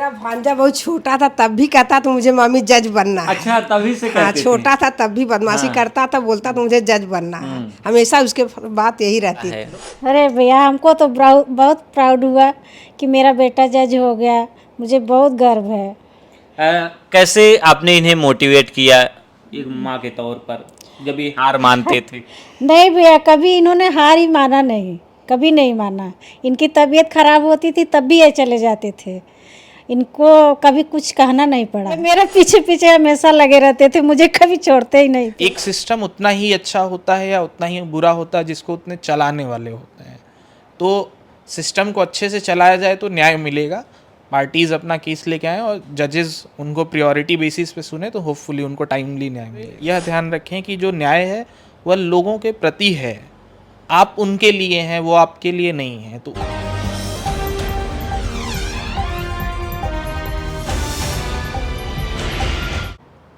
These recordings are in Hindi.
मेरा भांजा बहुत छोटा था तब भी कहता तो मुझे मम्मी जज बनना है। अच्छा, तभी से हाँ, करती थी। छोटा था तब भी बदमाशी हाँ। करता था, बोलता तो मुझे जज बनना है। हमेशा उसके बात यही रहती है। थी। अरे भैया, हमको तो बहुत प्राउड हुआ कि मेरा बेटा जज हो गया। मुझे बहुत गर्व है। कैसे आपने इन्हें मोटिवेट किया एक माँ के तौर पर जब ये हार मानते थे? नहीं भैया, कभी इन्होंने हार ही माना नहीं, कभी नहीं माना। इनकी तबीयत खराब होती थी तब भी ये चले जाते थे। इनको कभी कुछ कहना नहीं पड़ा। मेरे पीछे पीछे हमेशा लगे रहते थे, मुझे कभी छोड़ते ही नहीं थे। एक सिस्टम उतना ही अच्छा होता है या उतना ही बुरा होता है जिसको उतने चलाने वाले होते हैं। तो सिस्टम को अच्छे से चलाया जाए तो न्याय मिलेगा। पार्टीज़ अपना केस लेके आएँ और जजेस उनको प्रायोरिटी बेसिस पे सुने तो होपफुली उनको टाइमली न्याय मिले। यह ध्यान रखें कि जो न्याय है वह लोगों के प्रति है, आप उनके लिए हैं, वो आपके लिए नहीं है। तो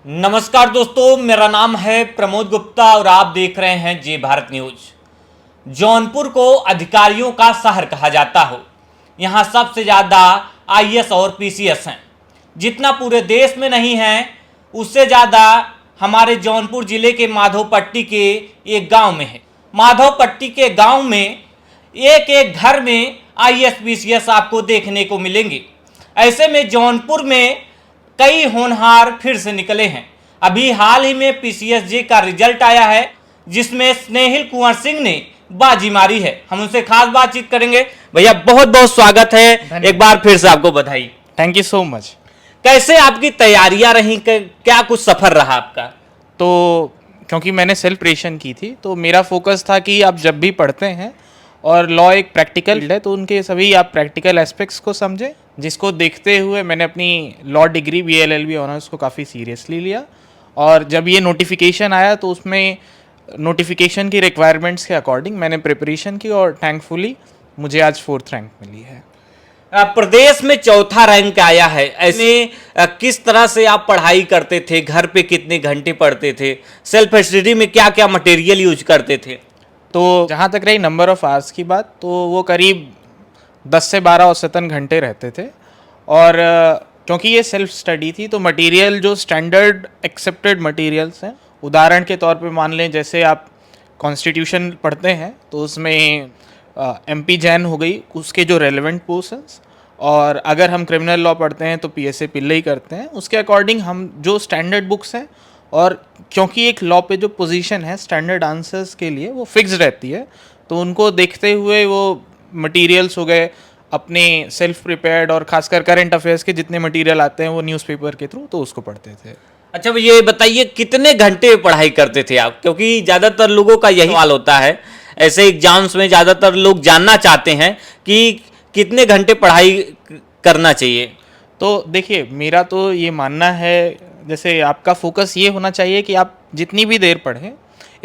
नमस्कार दोस्तों, मेरा नाम है प्रमोद गुप्ता और आप देख रहे हैं जे भारत न्यूज। जौनपुर को अधिकारियों का शहर कहा जाता हो। यहाँ सबसे ज़्यादा आईएएस और पीसीएस हैं। जितना पूरे देश में नहीं है उससे ज़्यादा हमारे जौनपुर जिले के माधोपट्टी के एक गांव में है। माधोपट्टी के गांव में एक एक घर में आईएएस पीसीएस आपको देखने को मिलेंगे। ऐसे में जौनपुर में कई होनहार फिर से निकले हैं। अभी हाल ही में पीसीएसजे का रिजल्ट आया है जिसमें स्नेहिल कुंवर सिंह ने बाजी मारी है। हम उनसे खास बातचीत करेंगे। भैया बहुत बहुत स्वागत है, एक बार फिर से आपको बधाई। Thank you so much. कैसे आपकी तैयारियां रही, क्या कुछ सफर रहा आपका? तो क्योंकि मैंने सेल्फ प्रिपरेशन की थी तो मेरा फोकस था कि आप जब भी पढ़ते हैं और लॉ एक प्रैक्टिकल है तो उनके सभी आप प्रैक्टिकल एस्पेक्ट्स को समझें, जिसको देखते हुए मैंने अपनी लॉ डिग्री BLLB ऑनर्स को काफ़ी सीरियसली लिया। और जब ये नोटिफिकेशन आया तो उसमें नोटिफिकेशन की रिक्वायरमेंट्स के अकॉर्डिंग मैंने प्रिपरेशन की और थैंकफुली मुझे आज 4th रैंक मिली है। प्रदेश में 4था रैंक आया है। ऐसे किस तरह से आप पढ़ाई करते थे, घर पे कितने घंटे पढ़ते थे, सेल्फ स्टडी में क्या क्या मटेरियल यूज करते थे? तो जहाँ तक रही नंबर ऑफ़ आवर्स की बात, तो वो करीब 10 से 12 औसतन घंटे रहते थे। और क्योंकि ये सेल्फ स्टडी थी तो मटेरियल जो स्टैंडर्ड एक्सेप्टेड मटेरियल्स हैं, उदाहरण के तौर पे मान लें जैसे आप कॉन्स्टिट्यूशन पढ़ते हैं तो उसमें MP जैन हो गई, उसके जो रेलेवेंट पोर्शंस, और अगर हम क्रिमिनल लॉ पढ़ते हैं तो PSA पिल्लई करते हैं, उसके अकॉर्डिंग हम जो स्टैंडर्ड बुक्स हैं, और क्योंकि एक लॉ पे जो पोजीशन है स्टैंडर्ड आंसर्स के लिए वो फिक्स रहती है, तो उनको देखते हुए वो मटेरियल्स हो गए अपने सेल्फ प्रिपेयर्ड, और खासकर करंट अफेयर्स के जितने मटेरियल आते हैं वो न्यूज़पेपर के थ्रू, तो उसको पढ़ते थे। अच्छा, ये बताइए कितने घंटे पढ़ाई करते थे आप? क्योंकि ज़्यादातर लोगों का यही सवाल होता है, ऐसे एग्जाम्स में ज़्यादातर लोग जानना चाहते हैं कि कितने घंटे पढ़ाई करना चाहिए। तो देखिए, मेरा तो ये मानना है, जैसे आपका फोकस ये होना चाहिए कि आप जितनी भी देर पढ़ें,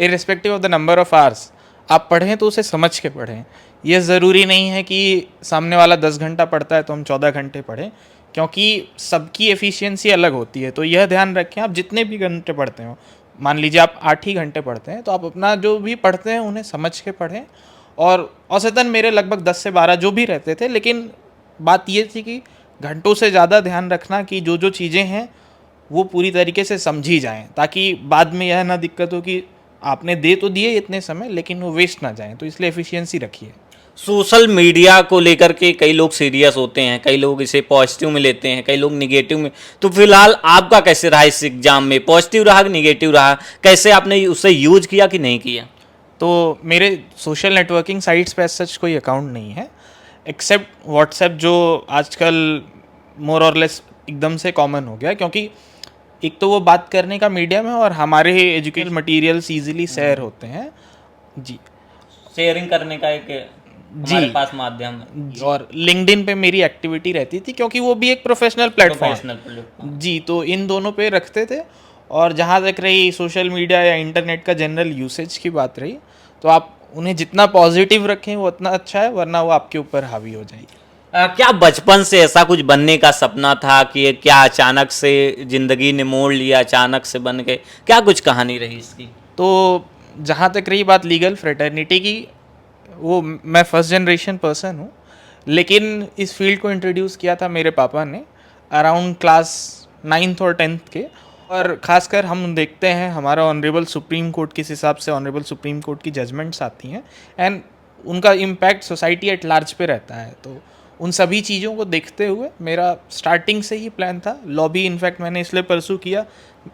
irrespective of the number of hours, आप पढ़ें तो उसे समझ के पढ़ें। ये ज़रूरी नहीं है कि सामने वाला 10 घंटा पढ़ता है तो हम 14 घंटे पढ़ें, क्योंकि सबकी एफिशिएंसी अलग होती है। तो यह ध्यान रखें, आप जितने भी घंटे पढ़ते हो, मान लीजिए आप 8 ही घंटे पढ़ते हैं, तो आप अपना जो भी पढ़ते हैं उन्हें समझ के पढ़ें। और औसतन मेरे लगभग 10 से 12 जो भी रहते थे, लेकिन बात ये थी कि घंटों से ज़्यादा ध्यान रखना कि जो जो चीज़ें हैं वो पूरी तरीके से समझी जाएं, ताकि बाद में यह ना दिक्कत हो कि आपने दे तो दिए इतने समय लेकिन वो वेस्ट ना जाएं। तो इसलिए एफिशिएंसी रखिए। सोशल मीडिया को लेकर के कई लोग सीरियस होते हैं, कई लोग इसे पॉजिटिव में लेते हैं, कई लोग निगेटिव में। तो फिलहाल आपका कैसे रहा इस एग्जाम में? पॉजिटिव रहा कि निगेटिव रहा? कैसे आपने उसे यूज किया कि नहीं किया? तो मेरे सोशल नेटवर्किंग साइट्स पे सच कोई अकाउंट नहीं है, एक्सेप्ट व्हाट्सएप, जो आजकल मोर और लेस एकदम से कॉमन हो गया, क्योंकि एक तो वो बात करने का मीडियम है और हमारे एजुकेशनल मटेरियल्स इजीली शेयर होते हैं। जी, शेयरिंग करने का एक हमारे पास माध्यम है। और लिंक्डइन पे मेरी एक्टिविटी रहती थी क्योंकि वो भी एक प्रोफेशनल प्लेटफॉर्म जी, तो इन दोनों पे रखते थे। और जहाँ तक रही सोशल मीडिया या इंटरनेट का जनरल यूसेज की बात रही, तो आप उन्हें जितना पॉजिटिव रखें वो उतना अच्छा है, वरना वो आपके ऊपर हावी हो जाएगी। क्या बचपन से ऐसा कुछ बनने का सपना था कि क्या अचानक से जिंदगी ने मोड़ लिया, अचानक से बन गए? क्या कुछ कहानी रही इसकी? तो जहाँ तक रही बात लीगल फ्रेटर्निटी की, वो मैं फर्स्ट जनरेशन पर्सन हूँ, लेकिन इस फील्ड को इंट्रोड्यूस किया था मेरे पापा ने अराउंड क्लास 9th और 10th के। और ख़ासकर हम देखते हैं हमारा ऑनरेबल सुप्रीम कोर्ट किस हिसाब से ऑनरेबल सुप्रीम कोर्ट की जजमेंट्स आती हैं एंड उनका इम्पैक्ट सोसाइटी एट लार्ज पे रहता है। तो उन सभी चीज़ों को देखते हुए मेरा स्टार्टिंग से ही प्लान था। लॉ भी इनफैक्ट मैंने इसलिए परसू किया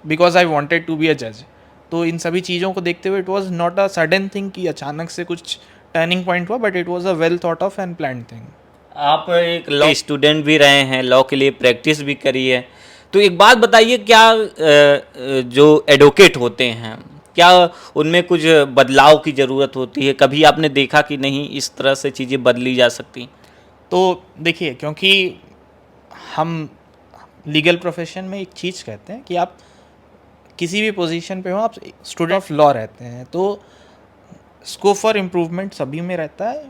because I wanted to be a जज। तो इन सभी चीज़ों को देखते हुए it was not a sudden thing कि अचानक से कुछ टर्निंग पॉइंट हुआ, but it was a well thought of and planned thing. आप एक लॉ स्टूडेंट भी रहे हैं, लॉ के लिए प्रैक्टिस भी करी है, तो एक बात बताइए, क्या जो एडवोकेट होते हैं क्या उनमें कुछ बदलाव की ज़रूरत होती है? कभी आपने देखा कि नहीं इस तरह से चीज़ें बदली जा सकती? तो देखिए, क्योंकि हम लीगल प्रोफेशन में एक चीज़ कहते हैं कि आप किसी भी पोजीशन पे हो, आप स्टूडेंट ऑफ लॉ रहते हैं, तो स्कोप फॉर इम्प्रूवमेंट सभी में रहता है।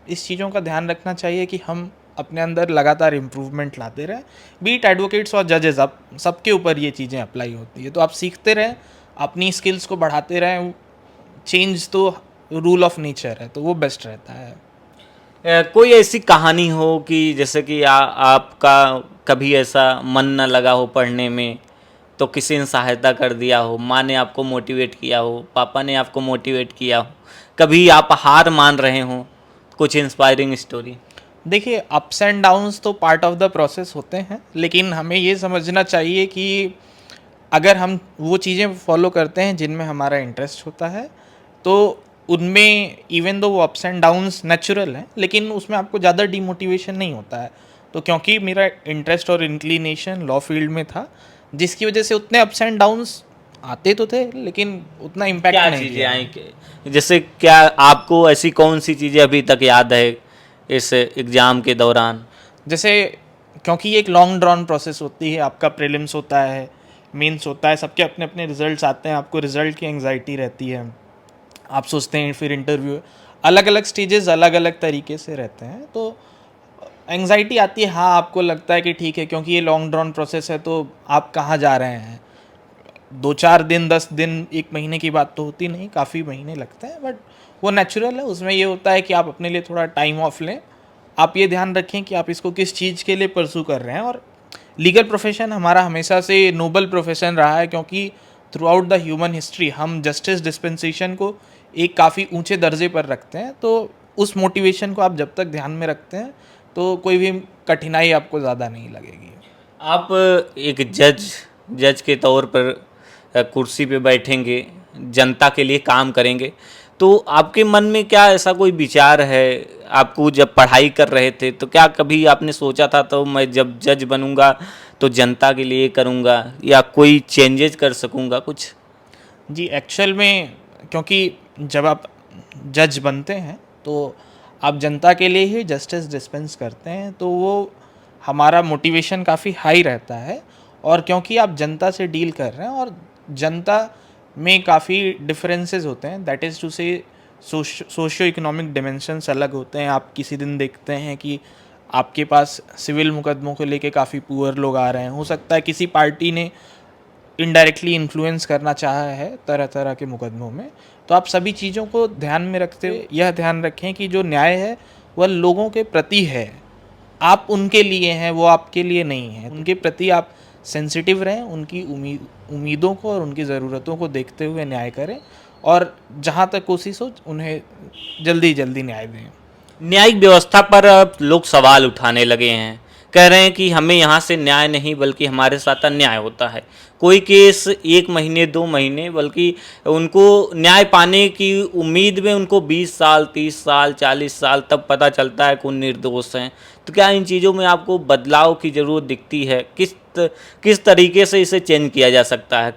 इस चीज़ों का ध्यान रखना चाहिए कि हम अपने अंदर लगातार इम्प्रूवमेंट लाते रहें। बीट एडवोकेट्स और जजेस, आप सबके ऊपर ये चीज़ें अप्लाई होती है। तो आप सीखते रहें, अपनी स्किल्स को बढ़ाते रहें। चेंज तो रूल ऑफ नेचर है, तो वो बेस्ट रहता है। कोई ऐसी कहानी हो कि जैसे कि आपका कभी ऐसा मन न लगा हो पढ़ने में, तो किसी ने सहायता कर दिया हो, माँ ने आपको मोटिवेट किया हो, पापा ने आपको मोटिवेट किया हो, कभी आप हार मान रहे हो, कुछ इंस्पायरिंग स्टोरी? देखिए, अप्स एंड डाउन्स तो पार्ट ऑफ द प्रोसेस होते हैं, लेकिन हमें ये समझना चाहिए कि अगर हम वो चीज़ें फॉलो करते हैं जिनमें हमारा इंटरेस्ट होता है, तो उनमें इवन दो वो अप्स एंड डाउन्स नेचुरल हैं, लेकिन उसमें आपको ज़्यादा डिमोटिवेशन नहीं होता है। तो क्योंकि मेरा इंटरेस्ट और इंक्लिनेशन लॉ फील्ड में था, जिसकी वजह से उतने अप्स एंड डाउन्स आते तो थे, लेकिन उतना इम्पैक्ट क्या नहीं चीज़ें किया। आई, जैसे क्या आपको ऐसी कौन सी चीज़ें अभी तक याद है इस एग्ज़ाम के दौरान? जैसे, क्योंकि ये एक लॉन्ग ड्रॉन प्रोसेस होती है, आपका प्रीलिम्स होता है, मेंस होता है, सबके अपने अपने रिजल्ट्स आते हैं, आपको रिजल्ट की एंग्जाइटी रहती है, आप सोचते हैं फिर इंटरव्यू, अलग अलग स्टेजेस अलग अलग तरीके से रहते हैं, तो एंग्जाइटी आती है। हाँ, आपको लगता है कि ठीक है, क्योंकि ये लॉन्ग ड्रॉन प्रोसेस है, तो आप कहाँ जा रहे हैं, 2-4 दिन 10 दिन 1 महीने की बात तो होती नहीं, काफ़ी महीने लगते हैं, बट वो नेचुरल है। उसमें ये होता है कि आप अपने लिए थोड़ा टाइम ऑफ लें, आप ये ध्यान रखें कि आप इसको किस चीज़ के लिए परसू कर रहे हैं। और लीगल प्रोफेशन हमारा हमेशा से नोबल प्रोफेशन रहा है, क्योंकि through out the human history हम जस्टिस डिस्पेंसेशन को एक काफ़ी ऊंचे दर्जे पर रखते हैं। तो उस मोटिवेशन को आप जब तक ध्यान में रखते हैं, तो कोई भी कठिनाई आपको ज़्यादा नहीं लगेगी। आप एक जज के तौर पर कुर्सी पे बैठेंगे, जनता के लिए काम करेंगे, तो आपके मन में क्या ऐसा कोई विचार है? आपको जब पढ़ाई कर रहे थे तो क्या कभी आपने सोचा था तो मैं जब जज बनूंगा तो जनता के लिए करूंगा या कोई चेंजेस कर सकूंगा कुछ? जी, एक्चुअल में क्योंकि जब आप जज बनते हैं तो आप जनता के लिए ही जस्टिस डिस्पेंस करते हैं, तो वो हमारा मोटिवेशन काफ़ी हाई रहता है। और क्योंकि आप जनता से डील कर रहे हैं और जनता में काफ़ी डिफरेंसेस होते हैं, दैट इज़ टू से सोशियो इकोनॉमिक डिमेंशंस अलग होते हैं। आप किसी दिन देखते हैं कि आपके पास सिविल मुकदमों को लेके काफ़ी पुअर लोग आ रहे हैं, हो सकता है किसी पार्टी ने इनडायरेक्टली इन्फ्लुएंस करना चाहा है तरह तरह के मुकदमों में। तो आप सभी चीज़ों को ध्यान में रखते हुए यह ध्यान रखें कि जो न्याय है वह लोगों के प्रति है, आप उनके लिए हैं, वो आपके लिए नहीं है। उनके प्रति आप सेंसिटिव रहें, उनकी उम्मीदों को और उनकी ज़रूरतों को देखते हुए न्याय करें, और जहाँ तक कोशिश हो उन्हें जल्दी जल्दी न्याय दें। न्यायिक व्यवस्था पर अब लोग सवाल उठाने लगे हैं, कह रहे हैं कि हमें यहाँ से न्याय नहीं बल्कि हमारे साथ अन्याय होता है। कोई केस 1 महीने 2 महीने, बल्कि उनको न्याय पाने की उम्मीद में उनको 20 साल 30 साल 40 साल तब पता चलता है कि वो निर्दोष हैं। तो क्या इन चीज़ों में आपको बदलाव की ज़रूरत दिखती है? किस तरीके से इसे चेंज किया जा सकता है?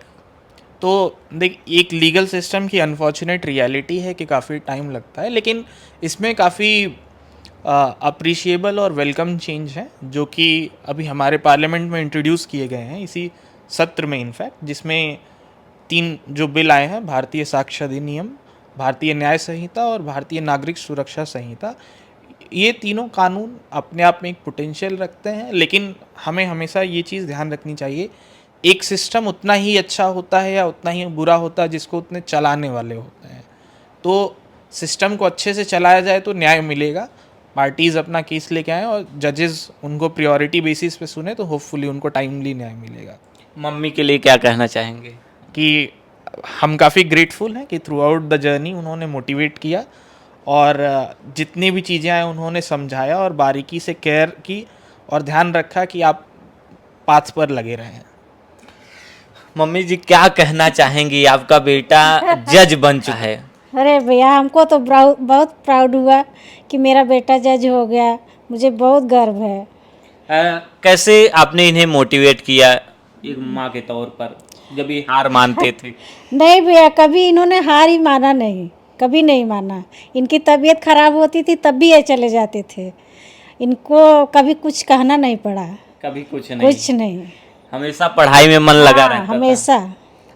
तो देख, एक लीगल सिस्टम की अनफॉर्चुनेट रियलिटी है कि काफ़ी टाइम लगता है, लेकिन इसमें काफ़ी अप्रिशिएबल और वेलकम चेंज है जो कि अभी हमारे पार्लियामेंट में इंट्रोड्यूस किए गए हैं इसी सत्र में इनफैक्ट, जिसमें 3 जो बिल आए हैं, भारतीय साक्ष्य अधिनियम, भारतीय न्याय संहिता और भारतीय नागरिक सुरक्षा संहिता। ये तीनों कानून अपने आप में एक पोटेंशियल रखते हैं, लेकिन हमें हमेशा ये चीज़ ध्यान रखनी चाहिए, एक सिस्टम उतना ही अच्छा होता है या उतना ही बुरा होता है जिसको उतने चलाने वाले होते हैं। तो सिस्टम को अच्छे से चलाया जाए तो न्याय मिलेगा, पार्टीज अपना केस लेके आए और जजेस उनको प्रायोरिटी बेसिस पे सुने तो होपफुली उनको टाइमली न्याय मिलेगा। मम्मी के लिए क्या कहना चाहेंगे? कि हम काफ़ी ग्रेटफुल हैं कि थ्रू आउट द जर्नी उन्होंने मोटिवेट किया और जितनी भी चीज़ें आए उन्होंने समझाया और बारीकी से केयर की और ध्यान रखा कि आप पाथ पर लगे रहें। मम्मी जी क्या कहना चाहेंगी? आपका बेटा जज बन चुका है। अरे भैया हमको तो बहुत प्राउड हुआ कि मेरा बेटा जज हो गया, मुझे बहुत गर्व है। कैसे आपने इन्हें मोटिवेट किया एक माँ के तौर पर जब ये हार मानते थे? नहीं भैया, कभी इन्होंने हार ही माना नहीं, कभी नहीं माना। इनकी तबीयत खराब होती थी तब भी ये चले जाते थे, इनको कभी कुछ कहना नहीं पड़ा। कभी कुछ नहीं। हमेशा पढ़ाई में मन लगा रहता था। हमेशा।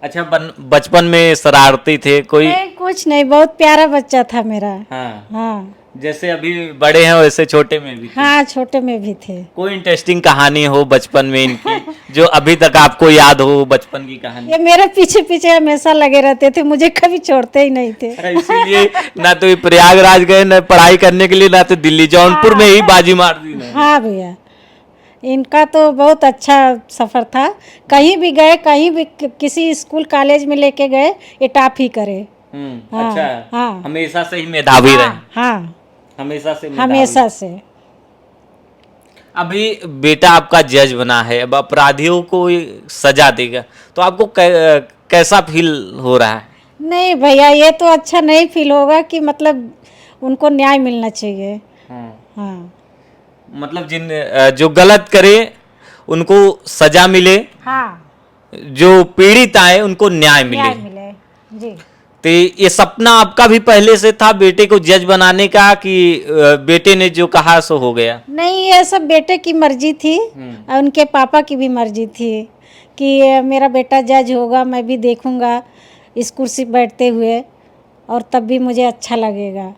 अच्छा, बचपन में शरारती थे कोई? नहीं, कुछ नहीं, बहुत प्यारा बच्चा था मेरा। हाँ। हाँ, जैसे अभी बड़े हैं वैसे छोटे में भी थे? हाँ, छोटे में भी थे। कोई इंटरेस्टिंग कहानी हो बचपन में इनकी जो अभी तक आपको याद हो, बचपन की कहानी? ये मेरे पीछे पीछे हमेशा लगे रहते थे, मुझे कभी छोड़ते ही नहीं थे। इसीलिए ना तो ये प्रयागराज गए ना पढ़ाई करने के लिए, ना तो दिल्ली, जौनपुर में ही बाजी मार दी ना। हाँ भैया, इनका तो बहुत अच्छा सफ़र था। कहीं भी गए, कहीं भी किसी स्कूल कॉलेज में लेके गए, ये टॉप ही करे। हाँ, अच्छा। हाँ, हमेशा से ही मेधावी रहे? हाँ, हमेशा से मेधावी। हमेशा से। अभी बेटा आपका जज बना है, अब अपराधियों को सजा देगा तो आपको कैसा फील हो रहा है? नहीं भैया, ये तो अच्छा नहीं फील होगा कि मतलब उनको न्याय मिलना चाहिए। हाँ, मतलब जो गलत करे उनको सजा मिले, हाँ, जो पीड़ित आए उनको न्याय न्याय मिले। मिले जी। तो ये सपना आपका भी पहले से था बेटे को जज बनाने का कि बेटे ने जो कहा सो हो गया? नहीं, ये सब बेटे की मर्जी थी और उनके पापा की भी मर्जी थी कि मेरा बेटा जज होगा, मैं भी देखूंगा इस कुर्सी पर बैठते हुए और तब भी मुझे अच्छा लगेगा।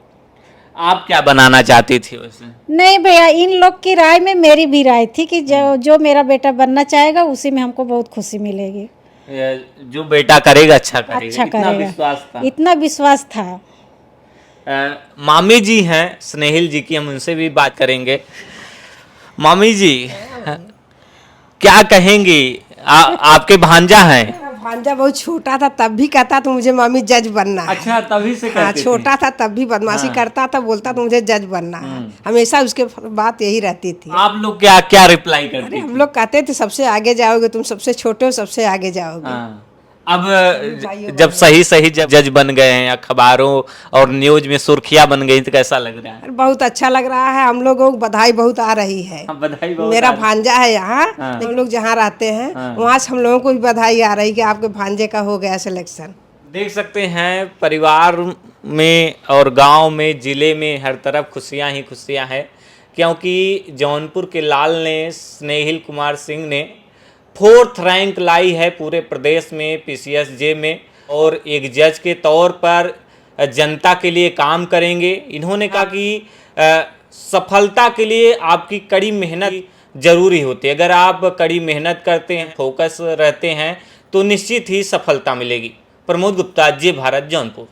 आप क्या बनाना चाहती थी वैसे? नहीं भैया, इन लोग की राय में मेरी भी राय थी कि जो मेरा बेटा बनना चाहेगा उसी में हमको बहुत खुशी मिलेगी। जो बेटा करेगा अच्छा करेगा, अच्छा इतना करेगा, विश्वास था? इतना विश्वास था। मामी जी हैं स्नेहिल जी की, हम उनसे भी बात करेंगे। मामी जी क्या कहेंगी? आपके भांजा हैं? भांजा बहुत छोटा था तब भी कहता तो मुझे मम्मी जज बनना है। अच्छा, तभी से हाँ, करते थे? छोटा था तब भी बदमाशी करता था, बोलता तो मुझे जज बनना है। हमेशा उसके बात यही रहती थी। आप लोग क्या क्या रिप्लाई करते अरे थे? हम लोग कहते थे सबसे आगे जाओगे, तुम सबसे छोटे हो, सबसे आगे जाओगे। हाँ। अब जब सही जब जज बन गए हैं, अखबारों और न्यूज में सुर्खियां बन गई, तो कैसा लग रहा है? अरे बहुत अच्छा लग रहा है, हम लोगों को बधाई बहुत आ रही है। बधाई बहुत मेरा आ रही। भांजा है यहाँ, हाँ। हम लोग जहाँ रहते हैं हाँ। वहाँ से हम लोगों को भी बधाई आ रही कि आपके भांजे का हो गया सिलेक्शन। देख सकते हैं परिवार में और गांव में, जिले में हर तरफ खुशियां ही खुशियां हैं, क्योंकि जौनपुर के लाल ने, स्नेहिल कुमार सिंह ने 4th रैंक लाई है पूरे प्रदेश में PCSJ में, और एक जज के तौर पर जनता के लिए काम करेंगे। इन्होंने कहा कि सफलता के लिए आपकी कड़ी मेहनत जरूरी होती है। अगर आप कड़ी मेहनत करते हैं, फोकस रहते हैं तो निश्चित ही सफलता मिलेगी। प्रमोद गुप्ता, जे भारत, जौनपुर।